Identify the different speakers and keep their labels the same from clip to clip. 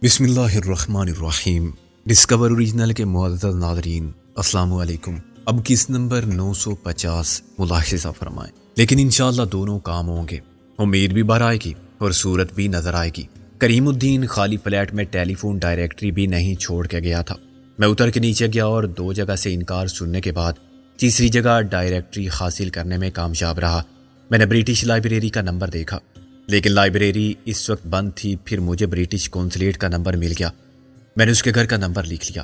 Speaker 1: بسم اللہ الرحمن الرحیم۔ ڈسکور اوریجنل کے معزز ناظرین، السلام علیکم۔ اب کس نمبر 950 ملاحظہ فرمائیں، لیکن انشاءاللہ دونوں کام ہوں گے، امید بھی بھر آئے گی اور صورت بھی نظر آئے گی۔ کریم الدین خالی فلیٹ میں ٹیلی فون ڈائریکٹری بھی نہیں چھوڑ کے گیا تھا۔ میں اتر کے نیچے گیا اور 2 جگہ سے انکار سننے کے بعد تیسری جگہ ڈائریکٹری حاصل کرنے میں کامیاب رہا۔ میں نے برٹش لائبریری کا نمبر دیکھا، لیکن لائبریری اس وقت بند تھی۔ پھر مجھے برٹش قونصلیٹ کا نمبر مل گیا۔ میں نے اس کے گھر کا نمبر لکھ لیا۔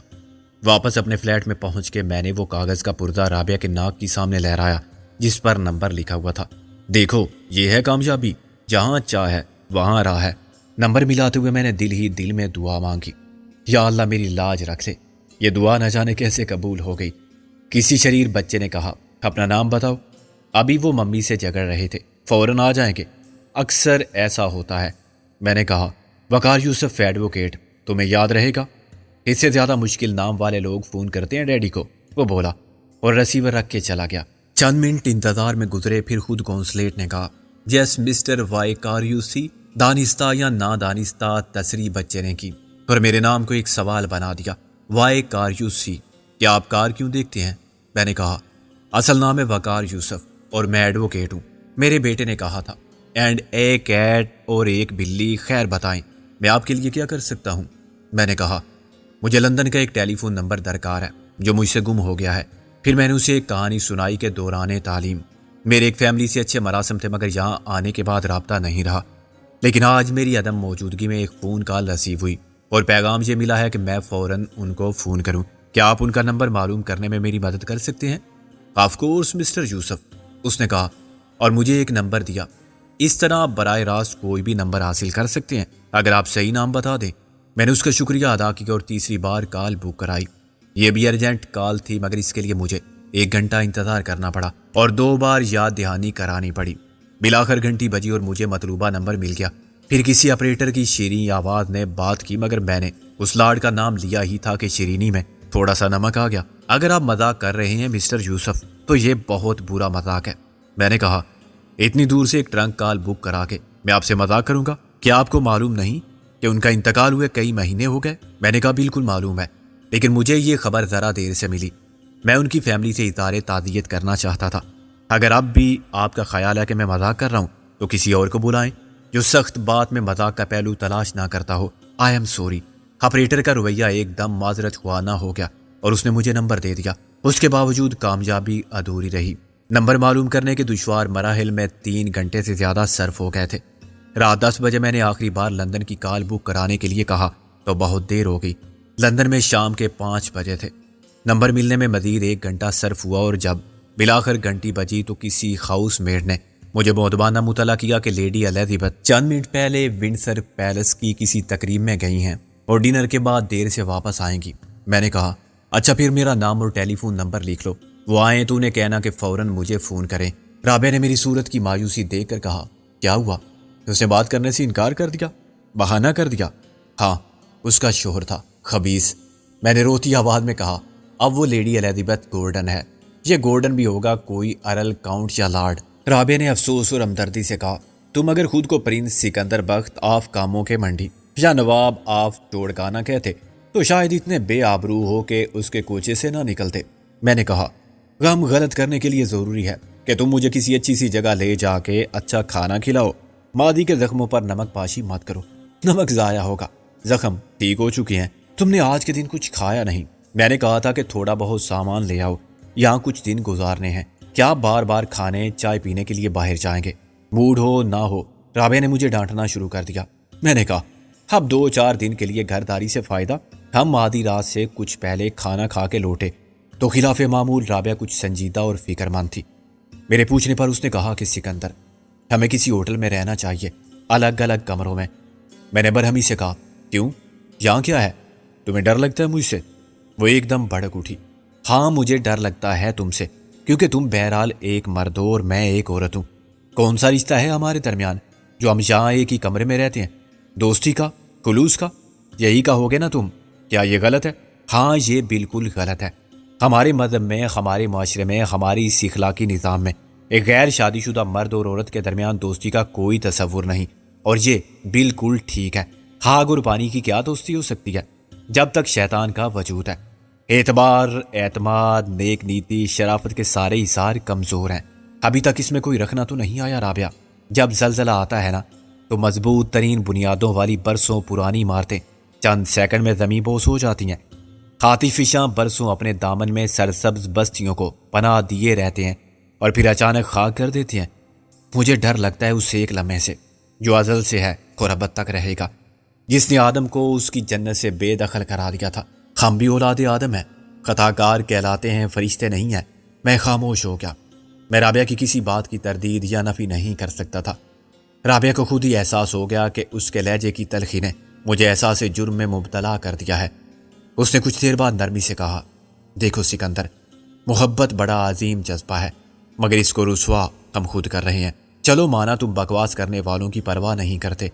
Speaker 1: واپس اپنے فلیٹ میں پہنچ کے میں نے وہ کاغذ کا پردہ رابعہ کے ناک کی سامنے لہرایا جس پر نمبر لکھا ہوا تھا۔ دیکھو، یہ ہے کامیابی، جہاں چاہ ہے وہاں راہ ہے۔ نمبر ملاتے ہوئے میں نے دل ہی دل میں دعا مانگی، یا اللہ میری لاج رکھ لے۔ یہ دعا نہ جانے کیسے قبول ہو گئی۔ کسی شریر بچے نے کہا، اپنا نام بتاؤ۔ ابھی وہ ممی سے جھگڑ رہے تھے، فوراً آ جائیں گے۔ اکثر ایسا ہوتا ہے۔ میں نے کہا، وقار یوسف ایڈوکیٹ، تمہیں یاد رہے گا؟ اس سے زیادہ مشکل نام والے لوگ فون کرتے ہیں ڈیڈی کو، وہ بولا اور ریسیور رکھ کے چلا گیا۔ چند منٹ انتظار میں گزرے، پھر خود قونصلیٹ نے کہا، یس مسٹر وقار یوسی۔ دانستہ یا نہ دانستہ تصریح بچے نے کی اور میرے نام کو ایک سوال بنا دیا، وقار یوسی، کیا آپ کار کیوں دیکھتے ہیں؟ میں نے کہا، اصل نام ہے وقار یوسف اور میں ایڈوکیٹ ہوں۔ میرے بیٹے نے کہا تھا، اینڈ اے کیٹ اور ایک بلی، خیر بتائیں میں آپ کے لیے کیا کر سکتا ہوں؟ میں نے کہا، مجھے لندن کا ایک ٹیلی فون نمبر درکار ہے جو مجھ سے گم ہو گیا ہے۔ پھر میں نے اسے ایک کہانی سنائی کہ دوران تعلیم میرے ایک فیملی سے اچھے مراسم تھے، مگر یہاں آنے کے بعد رابطہ نہیں رہا۔ لیکن آج میری عدم موجودگی میں ایک فون کال ریسیو ہوئی اور پیغام یہ ملا ہے کہ میں فوراً ان کو فون کروں۔ کیا آپ ان کا نمبر معلوم کرنے میں میری مدد کر سکتے ہیں؟ آف کورس مسٹر یوسف، اس نے کہا اور مجھے ایک نمبر دیا۔ اس طرح آپ براہ راست کوئی بھی نمبر حاصل کر سکتے ہیں اگر آپ صحیح نام بتا دیں۔ میں نے اس کا شکریہ ادا کیا اور تیسری بار کال بک کرائی۔ یہ بھی ارجنٹ کال تھی، مگر اس کے لیے مجھے 1 گھنٹہ انتظار کرنا پڑا اور 2 بار یاد دہانی کرانی پڑی۔ بالآخر گھنٹی بجی اور مجھے مطلوبہ نمبر مل گیا۔ پھر کسی آپریٹر کی شیریں آواز نے بات کی، مگر میں نے اس لاڈ کا نام لیا ہی تھا کہ شیرینی میں تھوڑا سا نمک آ گیا۔ اگر آپ مذاق کر رہے ہیں مسٹر یوسف تو یہ بہت برا مذاق ہے۔ میں نے کہا، اتنی دور سے ایک ٹرنک کال بک کرا کے میں آپ سے مذاق کروں گا؟ کیا آپ کو معلوم نہیں کہ ان کا انتقال ہوئے کئی مہینے ہو گئے؟ میں نے کہا، بالکل معلوم ہے، لیکن مجھے یہ خبر ذرا دیر سے ملی۔ میں ان کی فیملی سے اظہار تعزیت کرنا چاہتا تھا۔ اگر اب بھی آپ کا خیال ہے کہ میں مذاق کر رہا ہوں تو کسی اور کو بلائیں جو سخت بات میں مذاق کا پہلو تلاش نہ کرتا ہو۔ I am sorry. آپریٹر کا رویہ ایک دم معذرت خواہ نہ ہو گیا اور اس نے مجھے نمبر دے دیا۔ اس کے باوجود کامیابی ادھوری رہی۔ نمبر معلوم کرنے کے دشوار مراحل میں 3 گھنٹے سے زیادہ صرف ہو گئے تھے۔ رات 10 بجے میں نے آخری بار لندن کی کال بک کرانے کے لیے کہا تو بہت دیر ہو گئی۔ لندن میں شام کے 5 بجے تھے۔ نمبر ملنے میں مزید 1 گھنٹہ صرف ہوا اور جب بالآخر گھنٹی بجی تو کسی ہاؤس میڈ نے مجھے مؤدبانہ مطلع کیا کہ لیڈی الزبتھ چند منٹ پہلے ونڈسر پیلس کی کسی تقریب میں گئی ہیں اور ڈنر کے بعد دیر سے واپس آئیں گی۔ میں نے کہا، اچھا پھر میرا نام اور ٹیلی فون نمبر لکھ لو، وہ آئیں تو انہیں کہنا کہ فوراً مجھے فون کریں۔ رابعہ نے میری صورت کی مایوسی دیکھ کر کہا، کیا ہوا؟ اس نے بات کرنے سے انکار کر دیا؟ بہانہ کر دیا؟ ہاں، اس کا شوہر تھا خبیث۔ میں نے روتی آواز میں کہا، اب وہ لیڈی الزبتھ گورڈن ہے، یہ گورڈن بھی ہوگا کوئی ارل کاؤنٹ یا لارڈ۔ رابعہ نے افسوس اور ہمدردی سے کہا، تم اگر خود کو پرنس سکندر بخت آف کاموں کے منڈی یا نواب آف چوڑکانہ کہتے تو شاید اتنے بے آبرو ہو کہ اس کے کوچے سے نہ نکلتے۔ میں نے کہا، غم غلط کرنے کے لیے ضروری ہے کہ تم مجھے کسی اچھی سی جگہ لے جا کے اچھا کھانا کھلاؤ۔ ماضی کے زخموں پر نمک پاشی مت کرو، نمک ضائع ہوگا، زخم ٹھیک ہو چکے ہیں۔ تم نے آج کے دن کچھ کھایا نہیں۔ میں نے کہا تھا کہ تھوڑا بہت سامان لے آؤ، یہاں کچھ دن گزارنے ہیں۔ کیا بار بار کھانے چائے پینے کے لیے باہر جائیں گے؟ موڈ ہو نہ ہو۔ رابعہ نے مجھے ڈانٹنا شروع کر دیا۔ میں نے کہا، اب 2-4 دن کے لیے گھرداری سے فائدہ؟ ہم آدھی رات سے کچھ پہلے کھانا کھا کے لوٹے تو خلاف معمول رابعہ کچھ سنجیدہ اور فکر مند تھی۔ میرے پوچھنے پر اس نے کہا کہ سکندر، ہمیں کسی ہوٹل میں رہنا چاہیے، الگ الگ کمروں میں۔ میں نے برہمی سے کہا، کیوں؟ یہاں کیا ہے؟ تمہیں ڈر لگتا ہے مجھ سے؟ وہ ایک دم بھڑک اٹھی۔ ہاں، مجھے ڈر لگتا ہے تم سے، کیونکہ تم بہرحال ایک مرد ہو اور میں ایک عورت ہوں۔ کون سا رشتہ ہے ہمارے درمیان جو ہم یہاں ایک ہی کمرے میں رہتے ہیں؟ دوستی کا، خلوص کا؟ یہی کہو گے نا تم؟ کیا یہ غلط ہے؟ ہاں، یہ بالکل غلط ہے۔ ہمارے مذہب میں، ہمارے معاشرے میں، ہماری اس اخلاقی نظام میں ایک غیر شادی شدہ مرد اور عورت کے درمیان دوستی کا کوئی تصور نہیں۔ اور یہ بالکل ٹھیک ہے۔ آگ اور پانی کی کیا دوستی ہو سکتی ہے جب تک شیطان کا وجود ہے؟ اعتبار، اعتماد، نیک نیتی، شرافت کے سارے اظہار کمزور ہیں۔ ابھی تک اس میں کوئی رکھنا تو نہیں آیا رابعہ؟ جب زلزلہ آتا ہے نا تو مضبوط ترین بنیادوں والی برسوں پرانی عمارتیں چند سیکنڈ میں زمین بوس ہو جاتی ہیں۔ خاطی فشاں برسوں اپنے دامن میں سرسبز بستیوں کو پناہ دیے رہتے ہیں اور پھر اچانک خاک کر دیتے ہیں۔ مجھے ڈر لگتا ہے اس ایک لمحے سے جو ازل سے ہے اور ابد تک رہے گا، جس نے آدم کو اس کی جنت سے بے دخل کرا دیا تھا۔ ہم بھی اولاد آدم ہیں، خطاکار کہلاتے ہیں، فرشتے نہیں ہیں۔ میں خاموش ہو گیا۔ میں رابعہ کی کسی بات کی تردید یا نفی نہیں کر سکتا تھا۔ رابعہ کو خود ہی احساس ہو گیا کہ اس کے لہجے کی تلخی نے مجھے احساس جرم میں مبتلا کر دیا ہے۔ اس نے کچھ دیر بعد نرمی سے کہا، دیکھو سکندر، محبت بڑا عظیم جذبہ ہے، مگر اس کو رسوا ہم خود کر رہے ہیں۔ چلو مانا تم بکواس کرنے والوں کی پرواہ نہیں کرتے،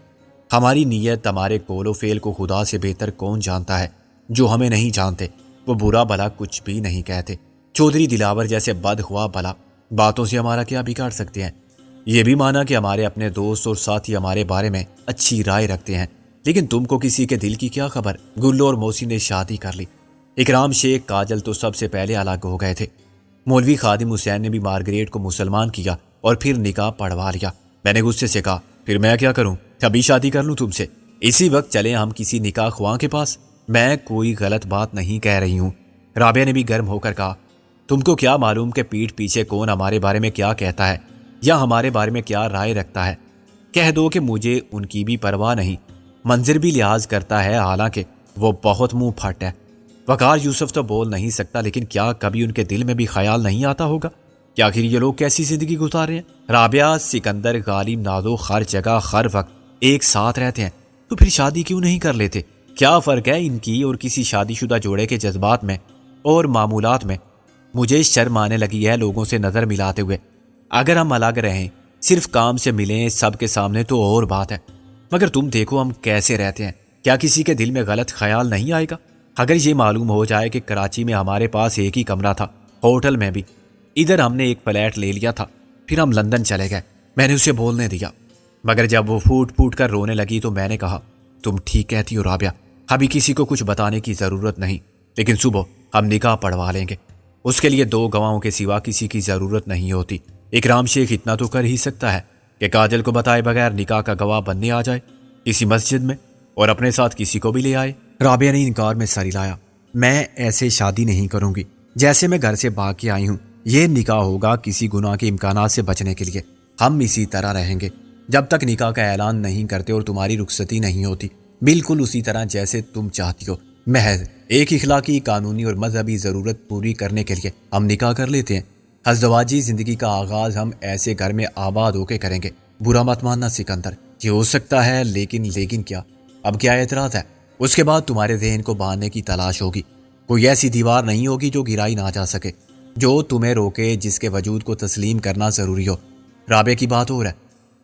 Speaker 1: ہماری نیت، ہمارے قول و فعل کو خدا سے بہتر کون جانتا ہے؟ جو ہمیں نہیں جانتے وہ برا بھلا کچھ بھی نہیں کہتے۔ چودھری دلاور جیسے بدخواہ بھلا باتوں سے ہمارا کیا بگاڑ سکتے ہیں؟ یہ بھی مانا کہ ہمارے اپنے دوست اور ساتھی ہمارے بارے میں اچھی رائے رکھتے ہیں، لیکن تم کو کسی کے دل کی کیا خبر؟ گلو اور موسی نے شادی کر لی، اکرام شیخ کاجل تو سب سے پہلے الگ ہو گئے تھے، مولوی خادم حسین نے بھی مارگریٹ کو مسلمان کیا اور پھر نکاح پڑھوا لیا۔ میں نے غصے سے کہا، پھر میں کیا کروں؟ ابھی شادی کر لوں تم سے؟ اسی وقت چلیں ہم کسی نکاح خواہ کے پاس۔ میں کوئی غلط بات نہیں کہہ رہی ہوں۔ رابعہ نے بھی گرم ہو کر کہا، تم کو کیا معلوم کہ پیٹھ پیچھے کون ہمارے بارے میں کیا کہتا ہے یا ہمارے بارے میں کیا رائے رکھتا ہے؟ کہہ دو کہ مجھے ان کی بھی پرواہ نہیں، منظر بھی لحاظ کرتا ہے، حالانکہ وہ بہت منہ پھٹ ہے۔ وقار یوسف تو بول نہیں سکتا، لیکن کیا کبھی ان کے دل میں بھی خیال نہیں آتا ہوگا کہ آخر یہ لوگ کیسی زندگی گزار رہے ہیں؟ رابعہ، سکندر، غالب، نازو ہر جگہ ہر وقت ایک ساتھ رہتے ہیں، تو پھر شادی کیوں نہیں کر لیتے؟ کیا فرق ہے ان کی اور کسی شادی شدہ جوڑے کے جذبات میں اور معمولات میں؟ مجھے شرم آنے لگی ہے لوگوں سے نظر ملاتے ہوئے۔ اگر ہم الگ رہیں، صرف کام سے ملیں سب کے سامنے تو اور بات ہے، مگر تم دیکھو ہم کیسے رہتے ہیں۔ کیا کسی کے دل میں غلط خیال نہیں آئے گا اگر یہ معلوم ہو جائے کہ کراچی میں ہمارے پاس ایک ہی کمرہ تھا، ہوٹل میں بھی، ادھر ہم نے ایک فلیٹ لے لیا تھا، پھر ہم لندن چلے گئے؟ میں نے اسے بولنے دیا، مگر جب وہ پھوٹ پھوٹ کر رونے لگی تو میں نے کہا، تم ٹھیک کہتی ہو رابعہ، ابھی کسی کو کچھ بتانے کی ضرورت نہیں، لیکن صبح ہم نکاح پڑھوا لیں گے۔ اس کے لیے 2 گواہوں کے سوا کسی کی ضرورت نہیں ہوتی۔ اکرام شیخ اتنا تو کر ہی سکتا ہے کہ کاجل کو بتائے بغیر نکاح کا گواہ بننے آ جائے کسی مسجد میں اور اپنے ساتھ کسی کو بھی لے آئے۔ رابعہ نے انکار میں سر ہلایا، میں ایسے شادی نہیں کروں گی جیسے میں گھر سے بھاگ کے آئی ہوں۔ یہ نکاح ہوگا کسی گناہ کے امکانات سے بچنے کے لیے۔ ہم اسی طرح رہیں گے جب تک نکاح کا اعلان نہیں کرتے اور تمہاری رخصتی نہیں ہوتی، بالکل اسی طرح جیسے تم چاہتی ہو۔ محض ایک اخلاقی، قانونی اور مذہبی ضرورت پوری کرنے کے لیے ہم نکاح کر لیتے ہیں۔ ازدواجی زندگی کا آغاز ہم ایسے گھر میں آباد ہو کے کریں گے۔ برا مت ماننا سکندر، یہ ہو سکتا ہے، لیکن کیا؟ اب کیا اعتراض ہے؟ اس کے بعد تمہارے ذہن کو باندھنے کی تلاش ہوگی، کوئی ایسی دیوار نہیں ہوگی جو گرائی نہ جا سکے، جو تمہیں روکے، جس کے وجود کو تسلیم کرنا ضروری ہو۔ رابعہ کی بات اور ہے،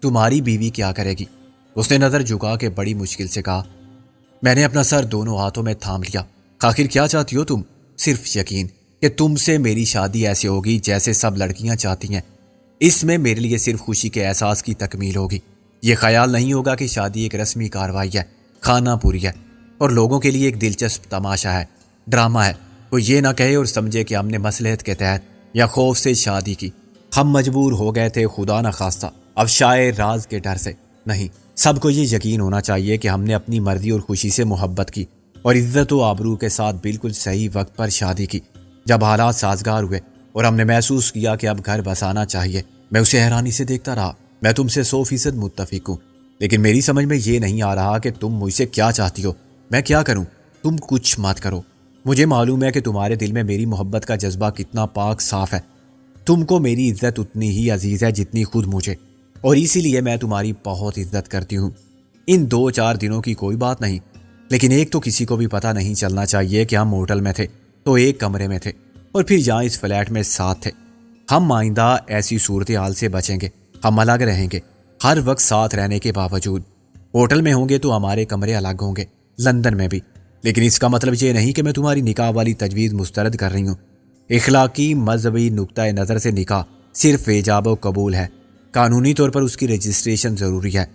Speaker 1: تمہاری بیوی کیا کرے گی؟ اس نے نظر جھکا کے بڑی مشکل سے کہا۔ میں نے اپنا سر دونوں ہاتھوں میں تھام لیا۔ آخر کیا چاہتی ہو تم؟ صرف یقین کہ تم سے میری شادی ایسے ہوگی جیسے سب لڑکیاں چاہتی ہیں۔ اس میں میرے لیے صرف خوشی کے احساس کی تکمیل ہوگی۔ یہ خیال نہیں ہوگا کہ شادی ایک رسمی کارروائی ہے، خانہ پوری ہے اور لوگوں کے لیے ایک دلچسپ تماشا ہے، ڈرامہ ہے۔ کوئی یہ نہ کہے اور سمجھے کہ ہم نے مصلحت کے تحت یا خوف سے شادی کی۔ ہم مجبور ہو گئے تھے، خدا نہ خواستہ، اب شاید راز کے ڈر سے نہیں۔ سب کو یہ یقین ہونا چاہیے کہ ہم نے اپنی مرضی اور خوشی سے محبت کی اور عزت و آبرو کے ساتھ بالکل صحیح وقت پر شادی کی۔ جب حالات سازگار ہوئے اور ہم نے محسوس کیا کہ اب گھر بسانا چاہیے، میں اسے حیرانی سے دیکھتا رہا۔ میں تم سے 100% متفق ہوں، لیکن میری سمجھ میں یہ نہیں آ رہا کہ تم مجھ سے کیا چاہتی ہو۔ میں کیا کروں؟ تم کچھ مت کرو۔ مجھے معلوم ہے کہ تمہارے دل میں میری محبت کا جذبہ کتنا پاک صاف ہے۔ تم کو میری عزت اتنی ہی عزیز ہے جتنی خود مجھے، اور اسی لیے میں تمہاری بہت عزت کرتی ہوں۔ ان 2-4 دنوں کی کوئی بات نہیں، لیکن ایک تو کسی کو بھی پتہ نہیں چلنا چاہیے کہ ہم ہوٹل میں تھے تو ایک کمرے میں تھے، اور پھر یہاں اس فلیٹ میں ساتھ تھے۔ ہم آئندہ ایسی صورتحال سے بچیں گے، ہم الگ رہیں گے، ہر وقت ساتھ رہنے کے باوجود۔ ہوٹل میں ہوں گے تو ہمارے کمرے الگ ہوں گے، لندن میں بھی، لیکن اس کا مطلب یہ نہیں کہ میں تمہاری نکاح والی تجویز مسترد کر رہی ہوں۔ اخلاقی مذہبی نقطۂ نظر سے نکاح صرف ایجاب و قبول ہے، قانونی طور پر اس کی رجسٹریشن ضروری ہے۔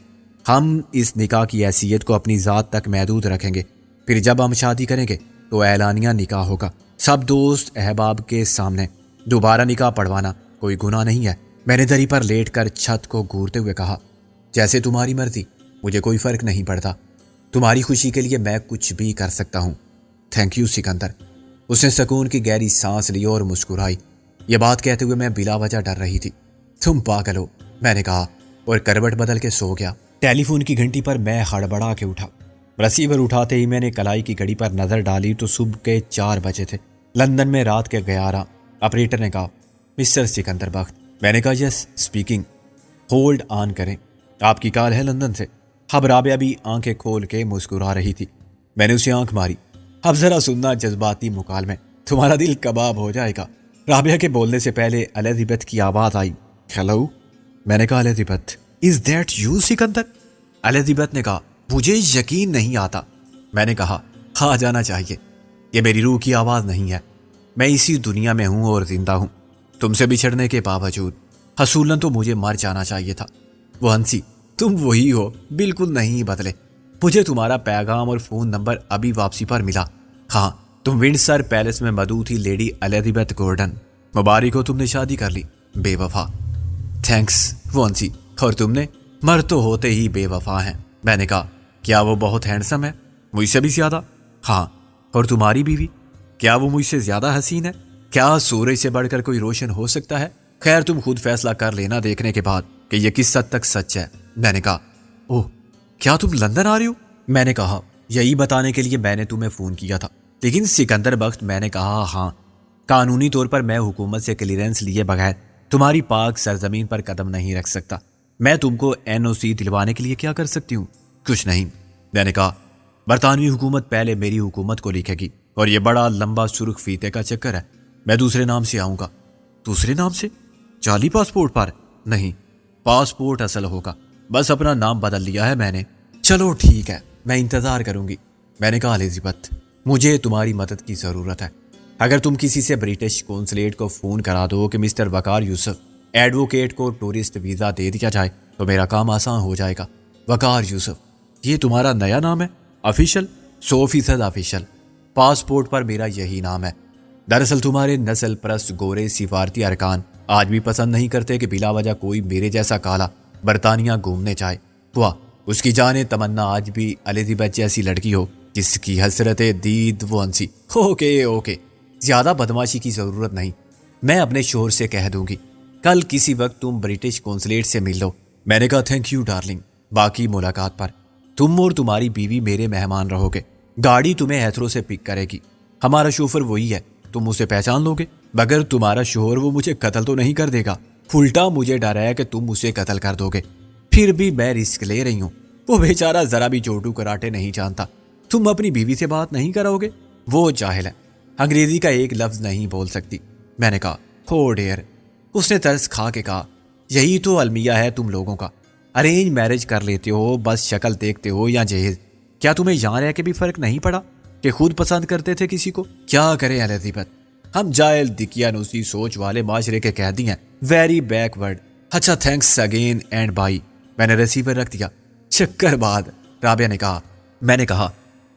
Speaker 1: ہم اس نکاح کی حیثیت کو اپنی ذات تک محدود رکھیں گے. پھر جب ہم شادی کریں گے تو اعلانیہ نکاح ہوگا, سب دوست احباب کے سامنے. دوبارہ نکاح پڑھوانا کوئی گناہ نہیں ہے. میں نے دری پر لیٹ کر چھت کو گھورتے ہوئے کہا, جیسے تمہاری مرضی, مجھے کوئی فرق نہیں پڑتا. تمہاری خوشی کے لیے میں کچھ بھی کر سکتا ہوں. Thank you Sikandar. اس نے سکون کی گہری سانس لی اور مسکرائی. یہ بات کہتے ہوئے میں بلا وجہ ڈر رہی تھی. تم پاگل ہو, میں نے کہا اور کروٹ بدل کے سو گیا. ٹیلی فون کی گھنٹی پر میں ہڑبڑا کے اٹھا. رسیور اٹھاتے ہی میں نے کلائی کی گھڑی پر نظر ڈالی تو صبح کے 4 بجے تھے. لندن میں رات کے 11. آپریٹر نے کہا, مسٹر سکندر بخت. میں نے کہا, یس اسپیکنگ. ہولڈ آن کریں, آپ کی کال ہے لندن سے. اب رابعہ بھی آنکھیں کھول کے مسکرا رہی تھی. میں نے اسے آنکھ ماری. اب ذرا سننا جذباتی مکالمے, تمہارا دل کباب ہو جائے گا. رابعہ کے بولنے سے پہلے الزبتھ کی آواز آئی. ہیلو. میں نے کہا, Elizabeth, is that you Sikandar? Elizabeth نے کہا, مجھے یقین نہیں آتا. میں نے کہا, آ جانا چاہیے. یہ میری روح کی آواز نہیں ہے. میں اسی دنیا میں ہوں اور زندہ ہوں. تم سے بچھڑنے کے باوجود حصولاً تو مجھے مر جانا چاہیے تھا. وہ ہنسی. تم وہی ہو, بالکل نہیں بدلے. مجھے تمہارا پیغام اور فون نمبر ابھی واپسی پر ملا. ہاں, تم ونڈسر پیلس میں مدعو تھی لیڈی الزبتھ گورڈن. مبارک ہو, تم نے شادی کر لی. بے وفا. تھینکس. وہ ہنسی. اور تم نے؟ مرد تو ہوتے ہی بے وفا ہیں. میں نے کہا, کیا وہ بہت ہینڈسم ہے؟ مجھ سے بھی زیادہ. ہاں. اور تمہاری بیوی, کیا وہ مجھ سے زیادہ حسین ہے؟ کیا سورج سے بڑھ کر کوئی روشن ہو سکتا ہے؟ خیر, تم خود فیصلہ کر لینا دیکھنے کے بعد کہ یہ کس حد تک سچ ہے. میں نے کہا, اوہ, کیا تم لندن آ رہی ہو؟ میں نے کہا, یہی بتانے کے لیے میں نے تمہیں فون کیا تھا. لیکن سکندر بخت, میں نے کہا, ہاں, قانونی طور پر میں حکومت سے کلیئرنس لیے بغیر تمہاری پاک سرزمین پر قدم نہیں رکھ سکتا. میں تم کو NOC دلوانے کے لیے کیا کر سکتی ہوں؟ کچھ نہیں. میں نے کہا, برطانوی حکومت پہلے میری حکومت کو لکھے گی اور یہ بڑا لمبا سرخ فیتے کا چکر ہے. میں دوسرے نام سے آؤں گا. دوسرے نام سے؟ جعلی پاسپورٹ پر؟ نہیں, پاسپورٹ اصل ہوگا, بس اپنا نام بدل لیا ہے میں نے. چلو ٹھیک ہے, میں انتظار کروں گی. میں نے کہا, الزبتھ, مجھے تمہاری مدد کی ضرورت ہے. اگر تم کسی سے برٹش کونسلیٹ کو فون کرا دو کہ مسٹر وقار یوسف ایڈوکیٹ کو ٹورسٹ ویزا دے دیا جائے تو میرا کام آسان ہو جائے گا. وقار یوسف, یہ تمہارا نیا نام ہے؟ آفیشل؟ 100% آفیشل. پاسپورٹ پر میرا یہی نام ہے. دراصل تمہارے نسل پرست گورے سفارتی ارکان آج بھی پسند نہیں کرتے کہ بلا وجہ کوئی میرے جیسا کالا برطانیہ گھومنے جائے. واہ, اس کی جان تمنا آج بھی الزبتھ جیسی لڑکی ہو جس کی حسرت دید. وہ ہنسی. اوکے, زیادہ بدماشی کی ضرورت نہیں. میں اپنے شوہر سے کہہ دوں گی. کل کسی وقت تم برٹش کونسلیٹ سے مل لو. میں نے کہا, تھینک یو ڈارلنگ. باقی ملاقات پر تم اور تمہاری بیوی میرے مہمان رہو گے. گاڑی تمہیں ہیتھرو سے پک کرے گی. ہمارا شوفر وہی ہے, تم اسے پہچان لو گے. مگر تمہارا شوہر, وہ مجھے قتل تو نہیں کر دے گا؟ الٹا مجھے ڈر ہے کہ تم اسے قتل کر دو گے. پھر بھی میں رسک لے رہی ہوں. وہ بیچارہ ذرا بھی جوڈو کراٹے نہیں جانتا. تم اپنی بیوی سے بات نہیں کراؤ گے؟ وہ جاہل ہے, انگریزی کا ایک لفظ نہیں بول سکتی. میں نے کہا, ہو ڈیئر. اس نے ترس کھا کے کہا, یہی تو المیہ ہے تم لوگوں کا. ارینج میرج کر لیتے ہو, بس شکل دیکھتے ہو یا جہیز. کیا تمہیں یہاں رہ کے بھی فرق نہیں پڑا کہ خود پسند کرتے تھے کسی کو؟ کیا کریں الزبتھ, ہم جاہل دقیانوسی سوچ والے معاشرے کے قیدی ہیں. Very back word. اچھا, تھینکس اگین اینڈ بائی. میں نے ریسیور رکھ دیا. چکر بعد, رابعہ نے کہا. میں نے کہا,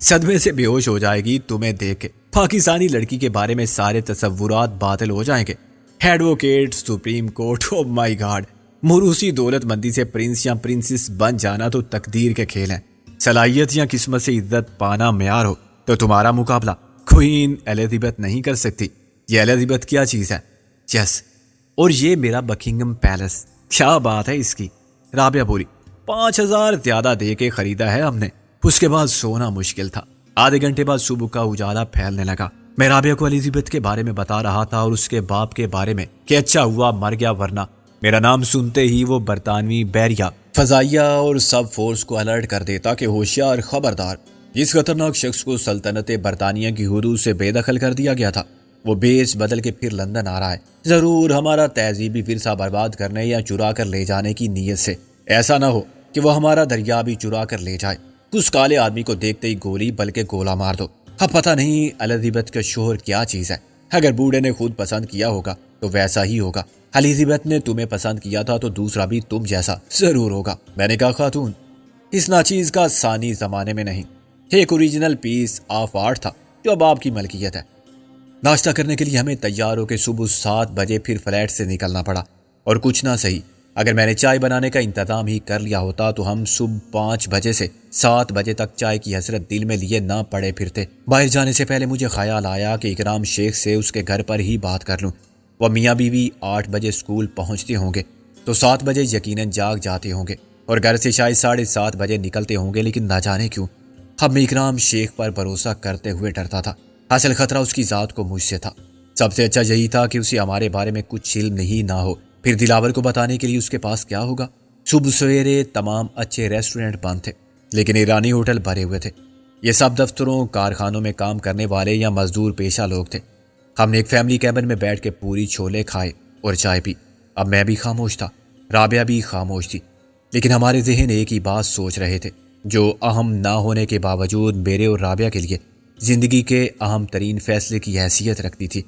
Speaker 1: صدمے سے بے ہوش ہو جائے گی تمہیں دیکھ کے. پاکستانی لڑکی کے بارے میں سارے تصورات باطل ہو جائیں گے. ایڈوکیٹ, سپریم کورٹ, او مائی گاڈ. موروثی دولت مندی سے پرنس یا پرنسس بن جانا تو تقدیر کے کھیل ہیں. صلاحیت یا قسمت سے عزت پانا معیار ہو تو تمہارا مقابلہ کوئین الزبتھ نہیں کر سکتی. یہ الزبتھ کیا چیز ہے؟ یس, اور یہ میرا بکنگم پیلس. کیا بات ہے اس کی؟ رابعہ بولی. 5000 زیادہ دے کے خریدا ہے ہم نے. اس کے بعد سونا مشکل تھا. آدھے گھنٹے بعد صبح کا اجالا پھیلنے لگا. میں رابعہ کو الزبتھ کے بارے میں بتا رہا تھا اور اس کے باپ کے بارے میں کہ اچھا ہوا مر گیا, ورنہ میرا نام سنتے ہی وہ برطانوی بیریا فضائیہ اور سب فورس کو الرٹ کر دیتا کہ ہوشیار, خبردار, اس خطرناک شخص کو سلطنت برطانیہ کی حدود سے بے دخل کر دیا گیا تھا. وہ بیس بدل کے پھر لندن آ رہا ہے, ضرور ہمارا تہذیبی ورثہ برباد کرنے یا چرا کر لے جانے کی نیت سے. ایسا نہ ہو کہ وہ ہمارا دریا بھی چرا کر لے جائے. اس کالے آدمی کو دیکھتے ہی گولی بلکہ گولا مار دو. اب پتہ نہیں الزبتھ کا شوہر کیا چیز ہے. اگر بوڑھے نے خود پسند کیا ہوگا تو ویسا ہی ہوگا. الزبتھ نے تمہیں پسند کیا تھا تو دوسرا بھی تم جیسا ضرور ہوگا. میں نے کہا, خاتون, اس ناچیز کا ثانی زمانے میں نہیں، ایک اوریجنل پیس آف آرٹ تھا جو اب آپ کی ملکیت ہے۔ ناشتہ کرنے کے لیے ہمیں تیار ہو کے صبح 7 بجے پھر فلیٹ سے نکلنا پڑا، اور کچھ نہ صحیح، اگر میں نے چائے بنانے کا انتظام ہی کر لیا ہوتا تو ہم صبح 5 بجے سے 7 بجے تک چائے کی حسرت دل میں لیے نہ پڑے پھرتے۔ باہر جانے سے پہلے مجھے خیال آیا کہ اکرام شیخ سے اس کے گھر پر ہی بات کر لوں۔ وہ میاں بیوی 8 بجے اسکول پہنچتے ہوں گے تو 7 بجے یقیناً جاگ جاتے ہوں گے، اور گھر سے شاید 7:30 بجے نکلتے ہوں گے، لیکن نہ جانے کیوں اب میں اکرام شیخ پر بھروسہ کرتے ہوئے ڈرتا تھا۔ اصل خطرہ اس کی ذات کو مجھ سے تھا۔ سب سے اچھا یہی تھا کہ اسے ہمارے بارے میں کچھ علم نہیں نہ ہو، پھر دلاور کو بتانے کے لیے اس کے پاس کیا ہوگا؟ صبح سویرے تمام اچھے ریسٹورنٹ بند تھے، لیکن ایرانی ہوٹل بھرے ہوئے تھے۔ یہ سب دفتروں، کارخانوں میں کام کرنے والے یا مزدور پیشہ لوگ تھے۔ ہم نے ایک فیملی کیبن میں بیٹھ کے پوری چھولے کھائے اور چائے پی۔ اب میں بھی خاموش تھا، رابعہ بھی خاموش تھی، لیکن ہمارے ذہن ایک ہی بات سوچ رہے تھے جو اہم نہ ہونے کے باوجود میرے اور رابعہ کے لیے زندگی کے اہم ترین فیصلے کی حیثیت رکھتی تھی۔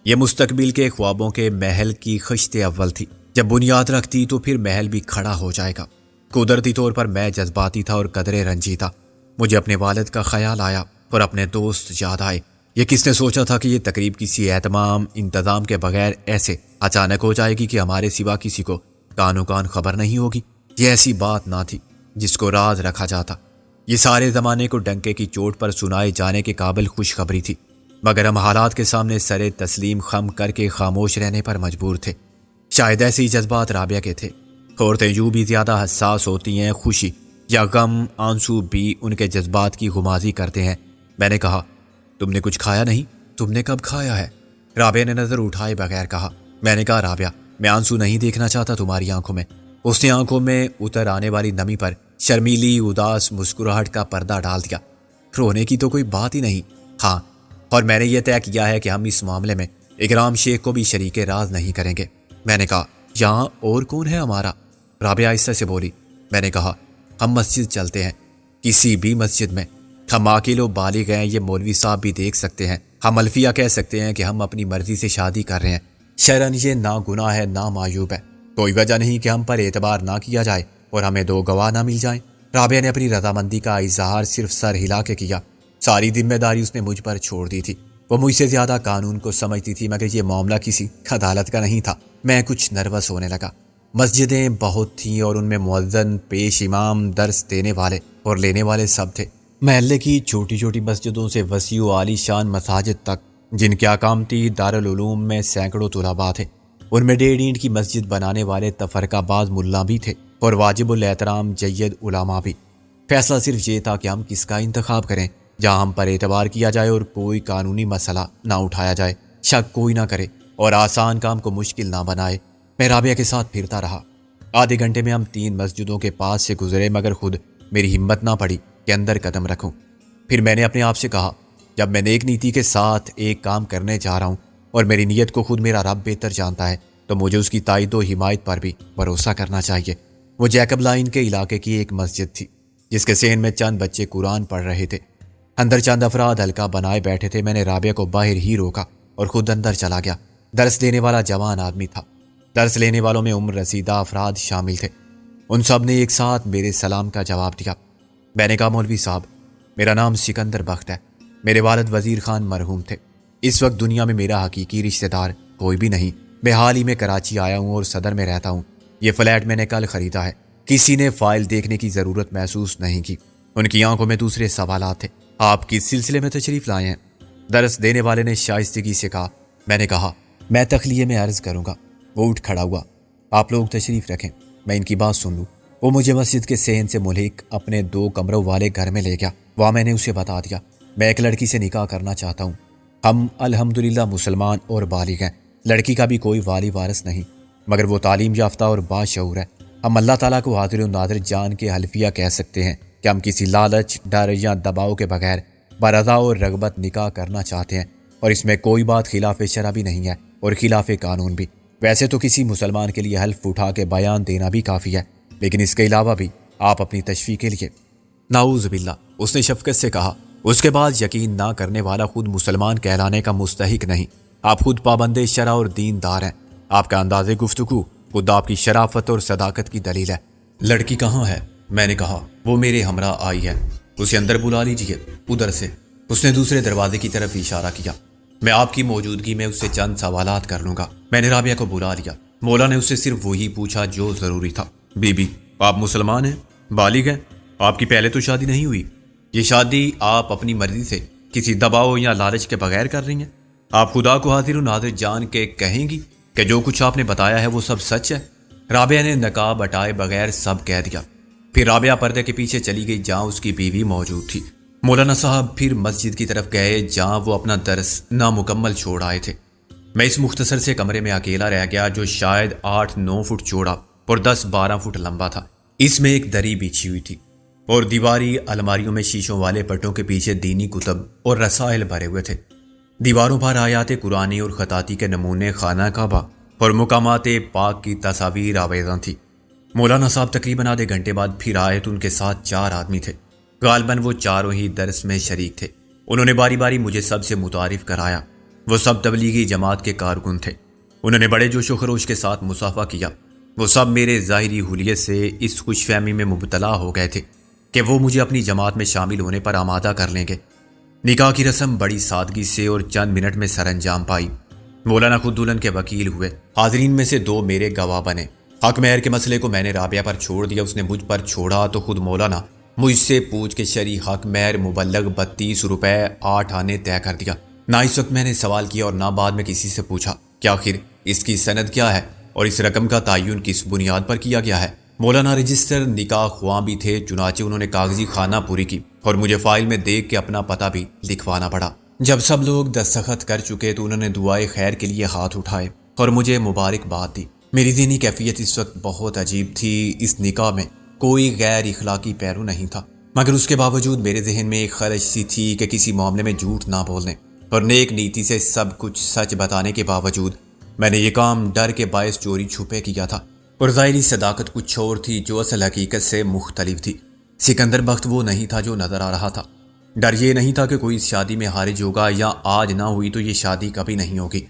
Speaker 1: یہ مستقبل کے خوابوں کے محل کی خشت اول تھی۔ جب بنیاد رکھتی تو پھر محل بھی کھڑا ہو جائے گا۔ قدرتی طور پر میں جذباتی تھا اور قدرے رنجی تھا۔ مجھے اپنے والد کا خیال آیا اور اپنے دوست یاد آئے۔ یہ کس نے سوچا تھا کہ یہ تقریب کسی اہتمام انتظام کے بغیر ایسے اچانک ہو جائے گی کہ ہمارے سوا کسی کو کانو کان خبر نہیں ہوگی؟ یہ ایسی بات نہ تھی جس کو راز رکھا جاتا۔ یہ سارے زمانے کو ڈنکے کی چوٹ پر سنائے جانے کے قابل خوشخبری تھی، مگر ہم حالات کے سامنے سرے تسلیم خم کر کے خاموش رہنے پر مجبور تھے۔ شاید ایسے ہی جذبات رابعہ کے تھے۔ عورتیں یوں بھی زیادہ حساس ہوتی ہیں، خوشی یا غم، آنسو بھی ان کے جذبات کی غمازی کرتے ہیں۔ میں نے کہا، تم نے کچھ کھایا نہیں؟ تم نے کب کھایا ہے؟ رابعہ نے نظر اٹھائے بغیر کہا۔ میں نے کہا، رابعہ، میں آنسو نہیں دیکھنا چاہتا تمہاری آنکھوں میں۔ اس نے آنکھوں میں اتر آنے والی نمی پر شرمیلی اداس مسکراہٹ کا پردہ ڈال دیا۔ رونے کی تو کوئی بات ہی نہیں۔ ہاں، اور میں نے یہ طے کیا ہے کہ ہم اس معاملے میں اکرام شیخ کو بھی شریک راز نہیں کریں گے۔ میں نے کہا، یہاں اور کون ہے ہمارا؟ رابعہ آہستہ سے بولی۔ میں نے کہا، ہم مسجد چلتے ہیں، کسی بھی مسجد میں۔ ہم عاقل و بالغ ہیں، یہ مولوی صاحب بھی دیکھ سکتے ہیں۔ ہم الفیہ کہہ سکتے ہیں کہ ہم اپنی مرضی سے شادی کر رہے ہیں۔ شرعاً یہ نہ گناہ ہے نہ معیوب ہے۔ کوئی وجہ نہیں کہ ہم پر اعتبار نہ کیا جائے اور ہمیں 2 گواہ نہ مل جائیں۔ رابعہ نے اپنی رضامندی کا اظہار صرف سر ہلا کے کیا۔ ساری ذمہ داری اس نے مجھ پر چھوڑ دی تھی۔ وہ مجھ سے زیادہ قانون کو سمجھتی تھی، مگر یہ معاملہ کسی عدالت کا نہیں تھا۔ میں کچھ نروس ہونے لگا۔ مسجدیں بہت تھیں اور ان میں مؤذن، پیش امام، درس دینے والے اور لینے والے سب تھے۔ محلے کی چھوٹی چھوٹی مسجدوں سے وسیع و عالی شان مساجد تک، جن کی اقامتی دارالعلوم میں سینکڑوں طلباء تھے۔ ان میں 1.5 اینٹ کی مسجد بنانے والے تفرقہ باز ملا بھی تھے اور واجب الاحترام جید علماء بھی۔ فیصلہ صرف یہ تھا کہ ہم کس کا انتخاب کریں، جہاں ہم پر اعتبار کیا جائے اور کوئی قانونی مسئلہ نہ اٹھایا جائے، شک کوئی نہ کرے اور آسان کام کو مشکل نہ بنائے۔ میں رابعہ کے ساتھ پھرتا رہا۔ آدھے گھنٹے میں ہم 3 مسجدوں کے پاس سے گزرے، مگر خود میری ہمت نہ پڑی کہ اندر قدم رکھوں۔ پھر میں نے اپنے آپ سے کہا، جب میں نیک نیتی کے ساتھ ایک کام کرنے جا رہا ہوں اور میری نیت کو خود میرا رب بہتر جانتا ہے، تو مجھے اس کی تائید و حمایت پر بھی بھروسہ کرنا چاہیے۔ وہ جیکب لائن کے علاقے کی ایک مسجد تھی جس کے صحن میں چند بچے قرآن پڑھ رہے تھے۔ اندر چند افراد حلقہ بنائے بیٹھے تھے۔ میں نے رابعہ کو باہر ہی روکا اور خود اندر چلا گیا۔ درس دینے والا جوان آدمی تھا۔ درس لینے والوں میں عمر رسیدہ افراد شامل تھے۔ ان سب نے ایک ساتھ میرے سلام کا جواب دیا۔ میں نے کہا، مولوی صاحب، میرا نام سکندر بخت ہے۔ میرے والد وزیر خان مرحوم تھے۔ اس وقت دنیا میں میرا حقیقی رشتہ دار کوئی بھی نہیں۔ میں حال ہی میں کراچی آیا ہوں اور صدر میں رہتا ہوں۔ یہ فلیٹ میں نے کل خریدا ہے۔ کسی نے فائل دیکھنے کی ضرورت محسوس نہیں کی۔ ان کی آنکھوں میں دوسرے سوالات تھے۔ آپ کس سلسلے میں تشریف لائے ہیں؟ درس دینے والے نے شائستگی سے کہا۔ میں نے کہا، میں تخلیے میں عرض کروں گا۔ وہ اٹھ کھڑا ہوا۔ آپ لوگ تشریف رکھیں، میں ان کی بات سن لوں۔ وہ مجھے مسجد کے صحن سے ملحق اپنے 2 کمروں والے گھر میں لے گیا۔ وہاں میں نے اسے بتا دیا، میں ایک لڑکی سے نکاح کرنا چاہتا ہوں۔ ہم الحمدللہ مسلمان اور بالغ ہیں۔ لڑکی کا بھی کوئی والی وارث نہیں، مگر وہ تعلیم یافتہ اور باشعور ہے۔ ہم اللہ تعالیٰ کو حاضر و ناظر جان کے حلفیہ کہہ سکتے ہیں کہ ہم کسی لالچ، ڈر یا دباؤ کے بغیر برضا اور رغبت نکاح کرنا چاہتے ہیں، اور اس میں کوئی بات خلاف شرع بھی نہیں ہے اور خلاف قانون بھی۔ ویسے تو کسی مسلمان کے لیے حلف اٹھا کے بیان دینا بھی کافی ہے، لیکن اس کے علاوہ بھی آپ اپنی تشفیع کے لیے۔ نعوذ باللہ، اس نے شفقت سے کہا۔ اس کے بعد یقین نہ کرنے والا خود مسلمان کہلانے کا مستحق نہیں۔ آپ خود پابند شرع اور دین دار ہیں۔ آپ کا انداز گفتگو خود آپ کی شرافت اور صداقت کی دلیل ہے۔ لڑکی کہاں ہے؟ میں نے کہا وہ میرے ہمراہ آئی ہے، اسے اندر بلا لیجیے ادھر سے۔ اس نے دوسرے دروازے کی طرف اشارہ کیا۔ میں آپ کی موجودگی میں اس سے چند سوالات کر لوں گا۔ میں نے رابعہ کو بلا لیا۔ مولا نے اس سے صرف وہی پوچھا جو ضروری تھا۔ بی بی آپ مسلمان ہیں، بالغ ہیں، آپ کی پہلے تو شادی نہیں ہوئی؟ یہ شادی آپ اپنی مرضی سے کسی دباؤ یا لالچ کے بغیر کر رہی ہیں؟ آپ خدا کو حاضر و ناظر جان کے کہیں گی کہ جو کچھ آپ نے بتایا ہے وہ سب سچ ہے؟ رابعہ نے نقاب ہٹائے بغیر سب کہہ دیا۔ پھر رابعہ پردے کے پیچھے چلی گئی جہاں اس کی بیوی موجود تھی۔ مولانا صاحب پھر مسجد کی طرف گئے جہاں وہ اپنا درس نامکمل چھوڑ آئے تھے۔ میں اس مختصر سے کمرے میں اکیلا رہ گیا جو شاید 8-9 فٹ چوڑا اور 10-12 فٹ لمبا تھا۔ اس میں ایک دری بچھی ہوئی تھی اور دیواری الماریوں میں شیشوں والے پٹوں کے پیچھے دینی کتب اور رسائل بھرے ہوئے تھے۔ دیواروں پر آیات قرآنی اور خطاطی کے نمونے، خانہ کعبہ اور مقامات پاک کی تصاویر آویزاں تھی۔ مولانا صاحب تقریباً آدھے گھنٹے بعد پھر آئے تو ان کے ساتھ 4 آدمی تھے۔ غالباً وہ چاروں ہی درس میں شریک تھے۔ انہوں نے باری باری مجھے سب سے متعارف کرایا۔ وہ سب تبلیغی جماعت کے کارکن تھے۔ انہوں نے بڑے جوش و خروش کے ساتھ مصافحہ کیا۔ وہ سب میرے ظاہری حلیت سے اس خوش فہمی میں مبتلا ہو گئے تھے کہ وہ مجھے اپنی جماعت میں شامل ہونے پر آمادہ کر لیں گے۔ نکاح کی رسم بڑی سادگی سے اور چند منٹ میں سر انجام پائی۔ مولانا خود دلہن کے وکیل ہوئے۔ حاضرین میں سے 2 میرے گواہ بنے۔ حق مہر کے مسئلے کو میں نے رابعہ پر چھوڑ دیا، اس نے مجھ پر چھوڑا تو خود مولانا مجھ سے پوچھ کے شرعی حق مہر مبلغ 32 روپے 8 آنے طے کر دیا۔ نہ اس وقت میں نے سوال کیا اور نہ بعد میں کسی سے پوچھا کہ آخر اس کی سند کیا ہے اور اس رقم کا تعین کس بنیاد پر کیا گیا ہے۔ مولانا رجسٹر نکاح خواں بھی تھے، چنانچہ انہوں نے کاغذی خانہ پوری کی اور مجھے فائل میں دیکھ کے اپنا پتہ بھی لکھوانا پڑا۔ جب سب لوگ دستخط کر چکے تو انہوں نے دعائے خیر کے لیے ہاتھ اٹھائے اور مجھے مبارکباد دی۔ میری ذہنی کیفیت اس وقت بہت عجیب تھی۔ اس نکاح میں کوئی غیر اخلاقی پہلو نہیں تھا، مگر اس کے باوجود میرے ذہن میں ایک خلش سی تھی کہ کسی معاملے میں جھوٹ نہ بولنے اور نیک نیتی سے سب کچھ سچ بتانے کے باوجود میں نے یہ کام ڈر کے باعث چوری چھپے کیا تھا، اور ظاہری صداقت کچھ اور تھی جو اصل حقیقت سے مختلف تھی۔ سکندر بخت وہ نہیں تھا جو نظر آ رہا تھا۔ ڈر یہ نہیں تھا کہ کوئی اس شادی میں حارج ہوگا یا آج نہ ہوئی تو یہ شادی کبھی نہیں ہوگی۔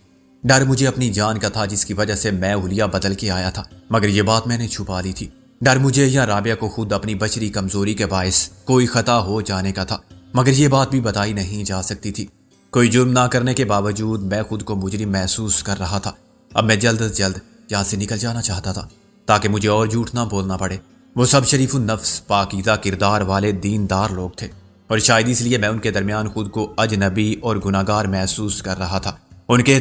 Speaker 1: ڈر مجھے اپنی جان کا تھا جس کی وجہ سے میں حلیہ بدل کے آیا تھا، مگر یہ بات میں نے چھپا لی تھی۔ ڈر مجھے یا رابعہ کو خود اپنی بشری کمزوری کے باعث کوئی خطا ہو جانے کا تھا، مگر یہ بات بھی بتائی نہیں جا سکتی تھی۔ کوئی جرم نہ کرنے کے باوجود میں خود کو مجرم محسوس کر رہا تھا۔ اب میں جلد از جلد یہاں سے نکل جانا چاہتا تھا تاکہ مجھے اور جھوٹ نہ بولنا پڑے۔ وہ سب شریف النفس پاکیزہ کردار والے دیندار لوگ تھے، اور شاید اس لیے میں ان کے درمیان خود کو اجنبی اور گناہگار محسوس کر رہا تھا۔ ان کے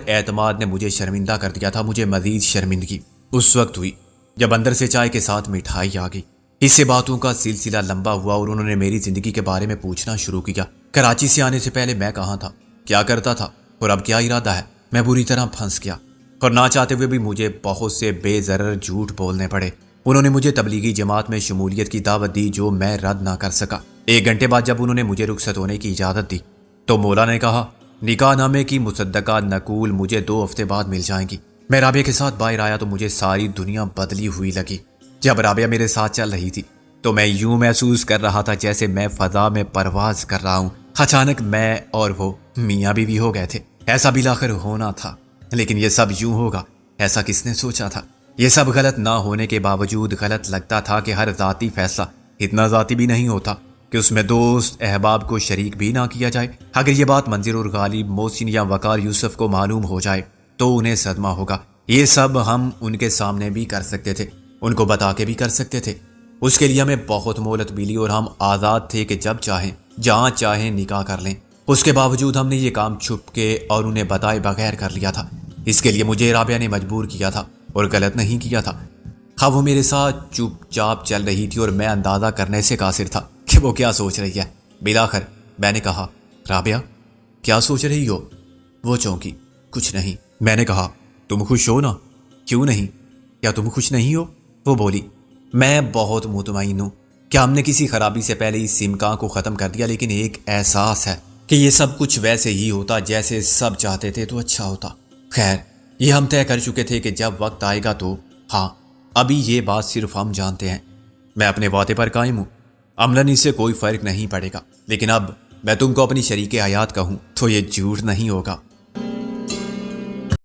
Speaker 1: اعتماد نے مجھے شرمندہ کر دیا تھا۔ مجھے مزید شرمندگی اس وقت ہوئی جب اندر سے چائے کے ساتھ مٹھائی آ گئی۔ اس سے باتوں کا سلسلہ لمبا ہوا اور انہوں نے میری زندگی کے بارے میں پوچھنا شروع کیا۔ کراچی سے آنے سے پہلے میں کہاں تھا، کیا کرتا تھا اور اب کیا ارادہ ہے۔ میں بری طرح پھنس گیا اور نہ چاہتے ہوئے بھی مجھے بہت سے بے ضرر جھوٹ بولنے پڑے۔ انہوں نے مجھے تبلیغی جماعت میں شمولیت کی دعوت دی جو میں رد نہ کر سکا۔ 1 گھنٹے بعد جب انہوں نے مجھے رخصت ہونے کی اجازت دی تو مولا نے کہا نکاح نامے کی مصدقہ نقول مجھے 2 ہفتے بعد مل جائیں گی۔ میں رابعہ کے ساتھ باہر آیا تو مجھے ساری دنیا بدلی ہوئی لگی۔ جب رابعہ میرے ساتھ چل رہی تھی تو میں یوں محسوس کر رہا تھا جیسے میں فضا میں پرواز کر رہا ہوں۔ اچانک میں اور وہ میاں بیوی ہو گئے تھے۔ ایسا بالآخر ہونا تھا، لیکن یہ سب یوں ہوگا ایسا کس نے سوچا تھا؟ یہ سب غلط نہ ہونے کے باوجود غلط لگتا تھا کہ ہر ذاتی فیصلہ اتنا ذاتی بھی نہیں ہوتا کہ اس میں دوست احباب کو شریک بھی نہ کیا جائے۔ اگر یہ بات منظر اور غالب، محسن یا وقار یوسف کو معلوم ہو جائے تو انہیں صدمہ ہوگا۔ یہ سب ہم ان کے سامنے بھی کر سکتے تھے، ان کو بتا کے بھی کر سکتے تھے۔ اس کے لیے ہمیں بہت مہلت ملی اور ہم آزاد تھے کہ جب چاہیں جہاں چاہیں نکاح کر لیں۔ اس کے باوجود ہم نے یہ کام چھپ کے اور انہیں بتائے بغیر کر لیا تھا۔ اس کے لیے مجھے رابعہ نے مجبور کیا تھا اور غلط نہیں کیا تھا۔ ہاں وہ میرے ساتھ چپ چاپ چل رہی تھی اور میں اندازہ کرنے سے قاصر تھا کہ وہ کیا سوچ رہی ہے۔ بالآخر میں نے کہا رابعہ کیا سوچ رہی ہو؟ وہ چونکی۔ کچھ نہیں۔ میں نے کہا تم خوش ہو نا؟ کیوں نہیں؟ کیا تم خوش نہیں ہو؟ وہ بولی میں بہت مطمئن ہوں کہ ہم نے کسی خرابی سے پہلے اس امکان کو ختم کر دیا، لیکن ایک احساس ہے کہ یہ سب کچھ ویسے ہی ہوتا جیسے سب چاہتے تھے تو اچھا ہوتا۔ خیر یہ ہم طے کر چکے تھے کہ جب وقت آئے گا تو ہاں ابھی یہ بات صرف ہم جانتے ہیں۔ میں اپنے وعدے پر قائم ہوں، عملاً اس سے کوئی فرق نہیں پڑے گا، لیکن اب میں تم کو اپنی شریک حیات کہوں تو یہ جھوٹ نہیں ہوگا۔